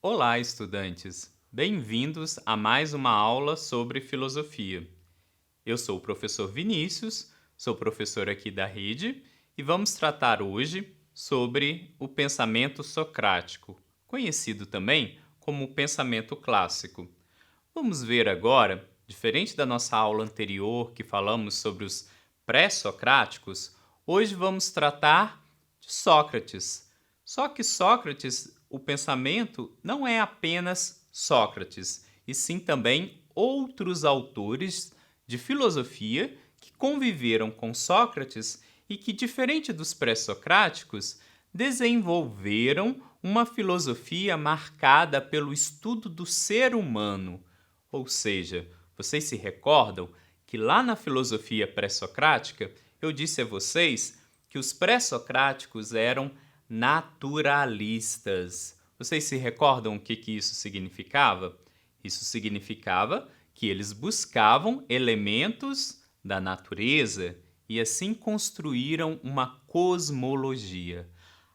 Olá, estudantes! Bem-vindos a mais uma aula sobre filosofia. Eu sou o professor Vinícius, sou professor aqui da rede e vamos tratar hoje sobre o pensamento socrático, conhecido também como o pensamento clássico. Vamos ver agora, diferente da nossa aula anterior que falamos sobre os pré-socráticos, hoje vamos tratar de Sócrates. Só que Sócrates, o pensamento não é apenas Sócrates, e sim também outros autores de filosofia que conviveram com Sócrates e que, diferente dos pré-socráticos, desenvolveram uma filosofia marcada pelo estudo do ser humano. Ou seja, vocês se recordam que lá na filosofia pré-socrática eu disse a vocês que os pré-socráticos eram naturalistas. Vocês se recordam o que isso significava? Isso significava que eles buscavam elementos da natureza e assim construíram uma cosmologia.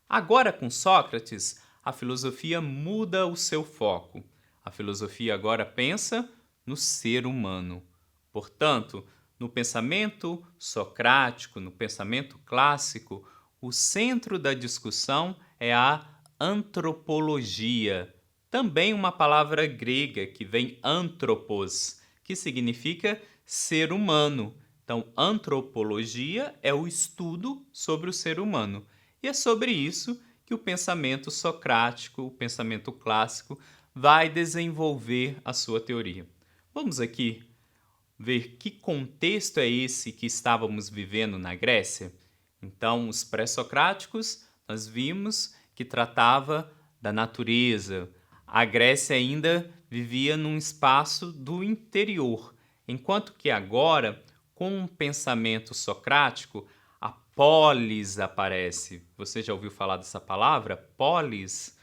Agora, com Sócrates, a filosofia muda o seu foco. A filosofia agora pensa no ser humano. Portanto, no pensamento socrático, no pensamento clássico, o centro da discussão é a antropologia, também uma palavra grega que vem anthropos, que significa ser humano. Então, antropologia é o estudo sobre o ser humano. E é sobre isso que o pensamento socrático, o pensamento clássico, vai desenvolver a sua teoria. Vamos aqui ver que contexto é esse que estávamos vivendo na Grécia? Então, os pré-socráticos, nós vimos que tratava da natureza. A Grécia ainda vivia num espaço do interior, enquanto que agora, com o pensamento socrático, a polis aparece. Você já ouviu falar dessa palavra? Polis?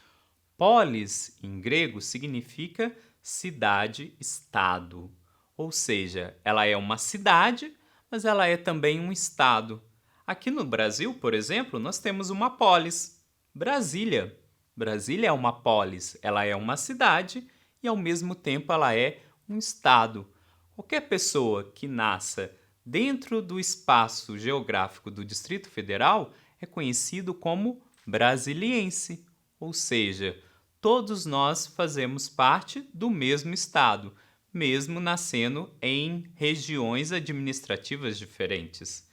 Polis, em grego, significa cidade-estado. Ou seja, ela é uma cidade, mas ela é também um estado. Aqui no Brasil, por exemplo, nós temos uma polis, Brasília. Brasília é uma polis, ela é uma cidade e ao mesmo tempo ela é um estado. Qualquer pessoa que nasça dentro do espaço geográfico do Distrito Federal é conhecido como brasiliense, ou seja, todos nós fazemos parte do mesmo estado, mesmo nascendo em regiões administrativas diferentes.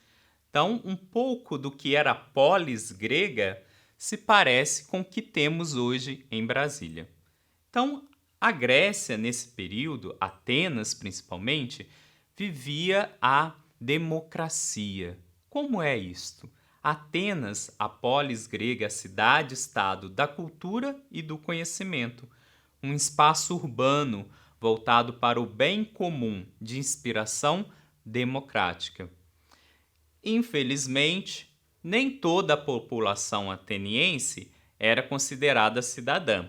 Então, um pouco do que era a polis grega se parece com o que temos hoje em Brasília. Então, a Grécia, nesse período, Atenas principalmente, vivia a democracia. Como é isto? Atenas, a polis grega, a cidade-estado da cultura e do conhecimento, um espaço urbano voltado para o bem comum, de inspiração democrática. Infelizmente, nem toda a população ateniense era considerada cidadã,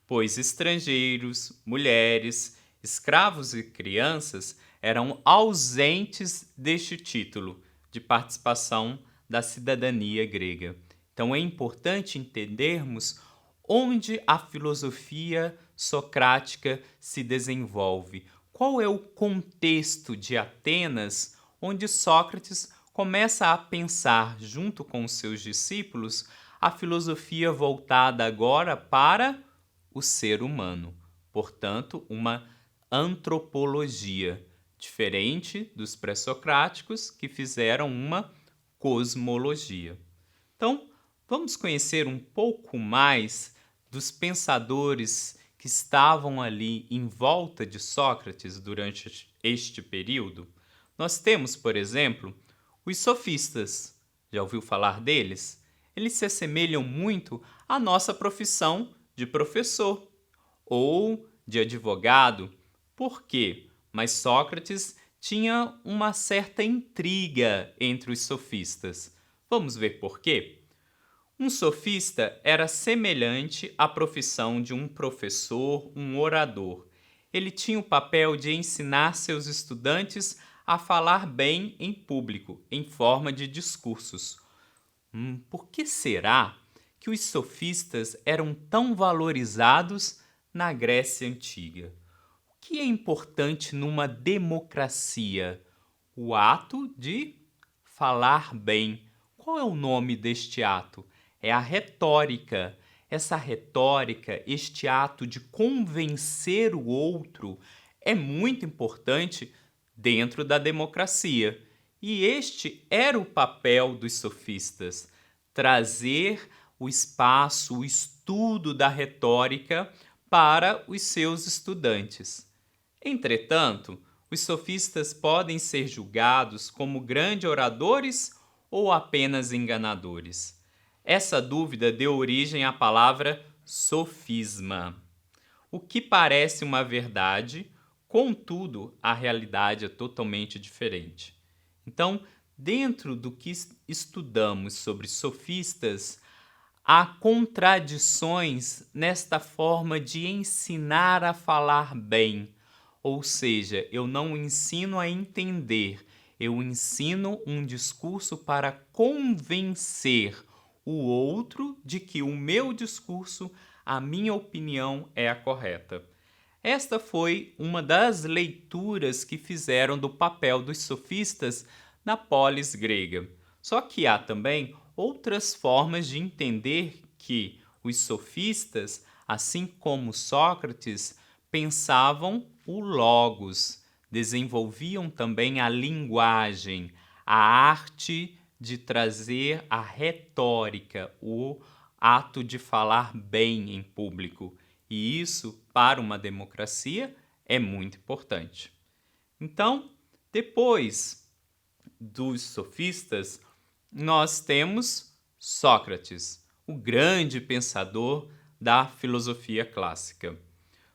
pois estrangeiros, mulheres, escravos e crianças eram ausentes deste título de participação da cidadania grega. Então é importante entendermos onde a filosofia socrática se desenvolve. Qual é o contexto de Atenas onde Sócrates começa a pensar, junto com os seus discípulos, a filosofia voltada agora para o ser humano. Portanto, uma antropologia, diferente dos pré-socráticos que fizeram uma cosmologia. Então, vamos conhecer um pouco mais dos pensadores que estavam ali em volta de Sócrates durante este período. Nós temos, por exemplo, os sofistas. Já ouviu falar deles? Eles se assemelham muito à nossa profissão de professor ou de advogado. Por quê? Mas Sócrates tinha uma certa intriga entre os sofistas. Vamos ver por quê? Um sofista era semelhante à profissão de um professor, um orador. Ele tinha o papel de ensinar seus estudantes a falar bem em público, em forma de discursos. Por que será que os sofistas eram tão valorizados na Grécia Antiga. O que é importante numa democracia? O ato de falar bem. Qual é o nome deste ato? É a retórica. Essa retórica, este ato de convencer o outro, é muito importante dentro da democracia. E este era o papel dos sofistas: trazer o espaço, o estudo da retórica para os seus estudantes. Entretanto, os sofistas podem ser julgados como grandes oradores ou apenas enganadores. Essa dúvida deu origem à palavra sofisma, o que parece uma verdade, contudo, a realidade é totalmente diferente. Então, dentro do que estudamos sobre sofistas, há contradições nesta forma de ensinar a falar bem. Ou seja, eu não ensino a entender, eu ensino um discurso para convencer o outro de que o meu discurso, a minha opinião é a correta. Esta foi uma das leituras que fizeram do papel dos sofistas na polis grega. Só que há também outras formas de entender que os sofistas, assim como Sócrates, pensavam o logos, desenvolviam também a linguagem, a arte de trazer a retórica, o ato de falar bem em público. E isso, para uma democracia, é muito importante. Então, depois dos sofistas, nós temos Sócrates, o grande pensador da filosofia clássica.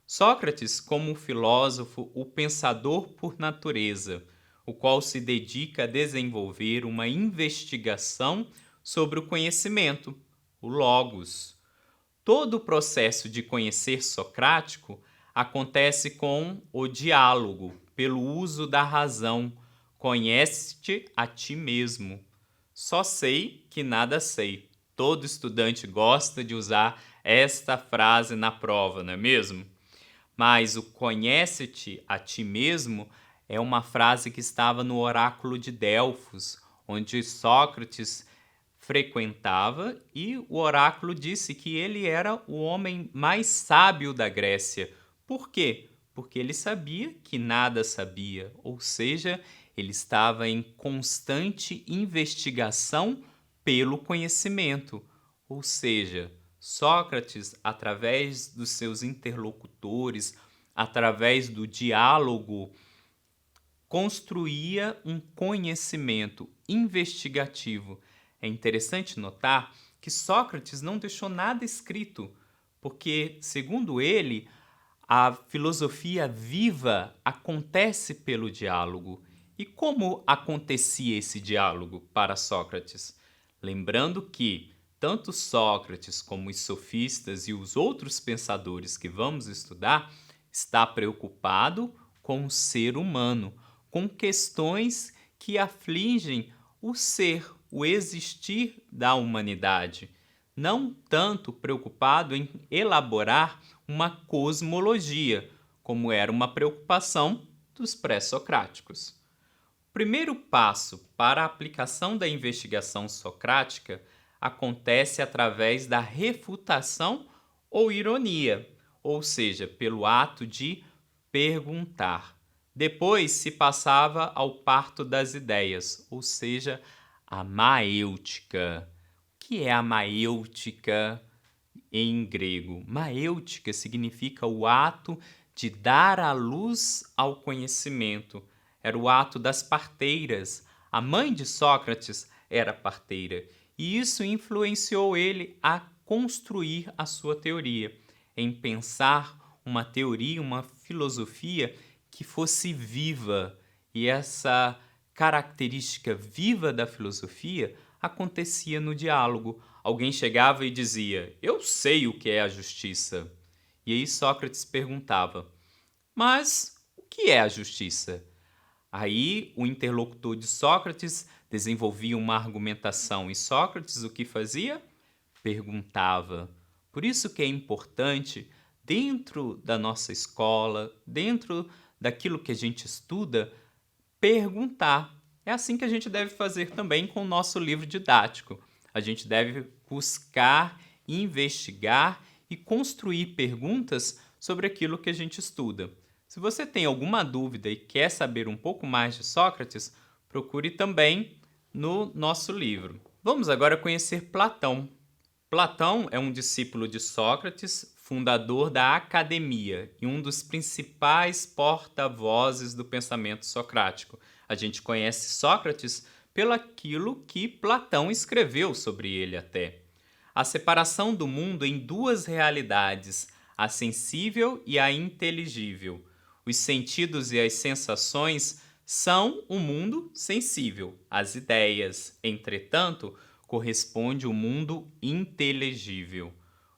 Sócrates, como filósofo, o pensador por natureza, o qual se dedica a desenvolver uma investigação sobre o conhecimento, o logos. Todo o processo de conhecer socrático acontece com o diálogo, pelo uso da razão. Conhece-te a ti mesmo. Só sei que nada sei. Todo estudante gosta de usar esta frase na prova, não é mesmo? Mas o conhece-te a ti mesmo é uma frase que estava no oráculo de Delfos, onde Sócrates frequentava, e o oráculo disse que ele era o homem mais sábio da Grécia. Por quê? Porque ele sabia que nada sabia, ou seja, ele estava em constante investigação pelo conhecimento. Ou seja, Sócrates, através dos seus interlocutores, através do diálogo, construía um conhecimento investigativo. É interessante notar que Sócrates não deixou nada escrito, porque, segundo ele, a filosofia viva acontece pelo diálogo. E como acontecia esse diálogo para Sócrates? Lembrando que tanto Sócrates como os sofistas e os outros pensadores que vamos estudar está preocupado com o ser humano, com questões que afligem o ser, o existir da humanidade, não tanto preocupado em elaborar uma cosmologia, como era uma preocupação dos pré-socráticos. O primeiro passo para a aplicação da investigação socrática acontece através da refutação ou ironia, ou seja, pelo ato de perguntar. Depois se passava ao parto das ideias, ou seja, a maêutica. O que é a maêutica em grego? Maêutica significa o ato de dar à luz ao conhecimento. Era o ato das parteiras. A mãe de Sócrates era parteira, e isso influenciou ele a construir a sua teoria, em pensar uma teoria, uma filosofia que fosse viva. E essa característica viva da filosofia acontecia no diálogo. Alguém chegava e dizia: "Eu sei o que é a justiça." E aí Sócrates perguntava: "Mas o que é a justiça?" Aí o interlocutor de Sócrates desenvolvia uma argumentação, e Sócrates o que fazia? Perguntava. Por isso que é importante dentro da nossa escola, dentro daquilo que a gente estuda, perguntar. É assim que a gente deve fazer também com o nosso livro didático. A gente deve buscar, investigar e construir perguntas sobre aquilo que a gente estuda. Se você tem alguma dúvida e quer saber um pouco mais de Sócrates, procure também no nosso livro. Vamos agora conhecer Platão. Platão é um discípulo de Sócrates, fundador da academia e um dos principais porta-vozes do pensamento socrático. A gente conhece Sócrates pelo aquilo que Platão escreveu sobre ele até. A separação do mundo em duas realidades, a sensível e a inteligível. Os sentidos e as sensações são o mundo sensível. As ideias, entretanto, corresponde o mundo inteligível.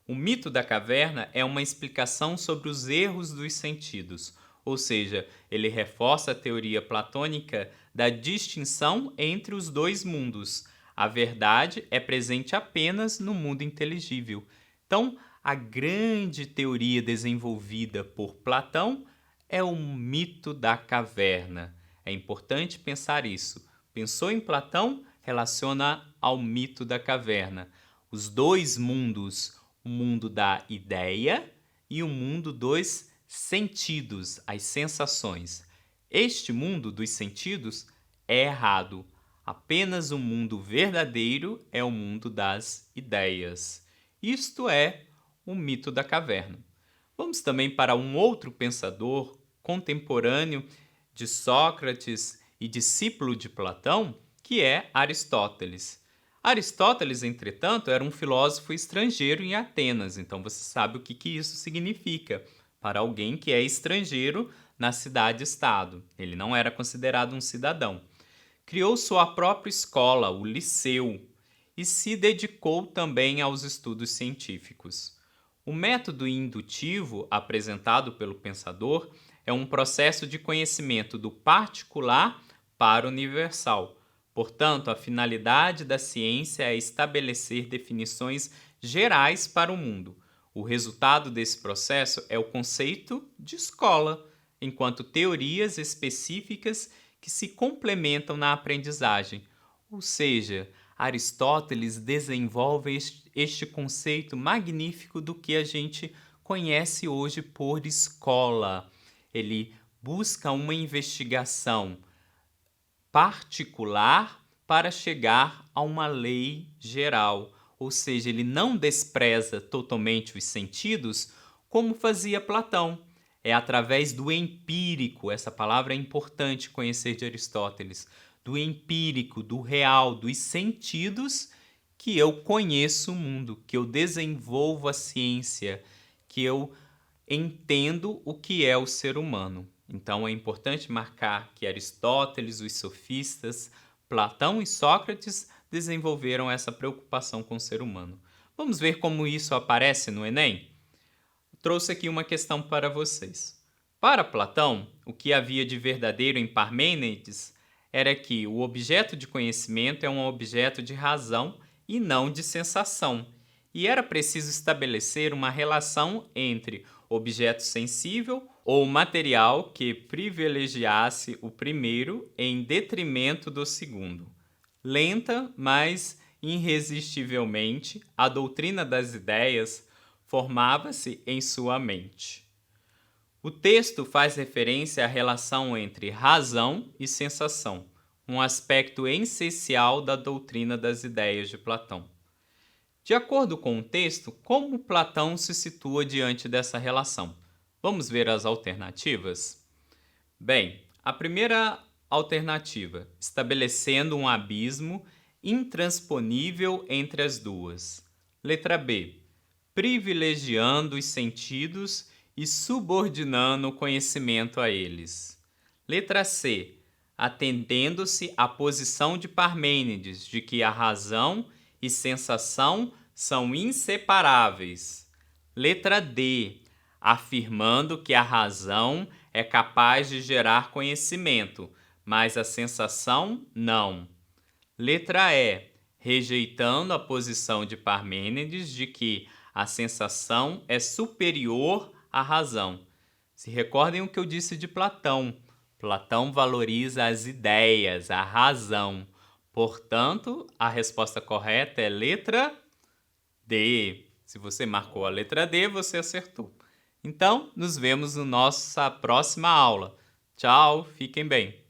O mito da caverna é uma explicação sobre os erros dos sentidos, ou seja, ele reforça a teoria platônica da distinção entre os dois mundos. A verdade é presente apenas no mundo inteligível. Então, a grande teoria desenvolvida por Platão é o mito da caverna. É importante pensar isso. Pensou em Platão? Relaciona ao mito da caverna. Os dois mundos, o mundo da ideia e o mundo dos sentidos, as sensações. Este mundo dos sentidos é errado. Apenas o mundo verdadeiro é o mundo das ideias. Isto é o mito da caverna. Vamos também para um outro pensador contemporâneo de Sócrates e discípulo de Platão, que é Aristóteles. Aristóteles, entretanto, era um filósofo estrangeiro em Atenas, então você sabe o que isso significa para alguém que é estrangeiro na cidade-estado. Ele não era considerado um cidadão. Criou sua própria escola, o Liceu, e se dedicou também aos estudos científicos. O método indutivo apresentado pelo pensador é um processo de conhecimento do particular para o universal. Portanto, a finalidade da ciência é estabelecer definições gerais para o mundo. O resultado desse processo é o conceito de escola, enquanto teorias específicas que se complementam na aprendizagem. Ou seja, Aristóteles desenvolve este conceito magnífico do que a gente conhece hoje por escola. Ele busca uma investigação particular para chegar a uma lei geral. Ou seja, ele não despreza totalmente os sentidos, como fazia Platão. É através do empírico, essa palavra é importante conhecer de Aristóteles, do empírico, do real, dos sentidos, que eu conheço o mundo, que eu desenvolvo a ciência, que eu entendo o que é o ser humano. Então é importante marcar que Aristóteles, os sofistas, Platão e Sócrates desenvolveram essa preocupação com o ser humano. Vamos ver como isso aparece no Enem? Trouxe aqui uma questão para vocês. Para Platão, o que havia de verdadeiro em Parmênides era que o objeto de conhecimento é um objeto de razão e não de sensação, e era preciso estabelecer uma relação entre objeto sensível ou material que privilegiasse o primeiro em detrimento do segundo. Lenta, mas irresistivelmente, a doutrina das ideias formava-se em sua mente. O texto faz referência à relação entre razão e sensação, um aspecto essencial da doutrina das ideias de Platão. De acordo com o texto, como Platão se situa diante dessa relação? Vamos ver as alternativas? Bem, a primeira alternativa, estabelecendo um abismo intransponível entre as duas. Letra B, privilegiando os sentidos e subordinando o conhecimento a eles. Letra C, atendendo-se à posição de Parmênides de que a razão e sensação são inseparáveis. Letra D, afirmando que a razão é capaz de gerar conhecimento, mas a sensação não. Letra E, rejeitando a posição de Parmênides de que a sensação é superior a razão. Se recordem o que eu disse de Platão. Platão valoriza as ideias, a razão. Portanto, a resposta correta é letra D. Se você marcou a letra D, você acertou. Então, nos vemos na nossa próxima aula. Tchau, fiquem bem.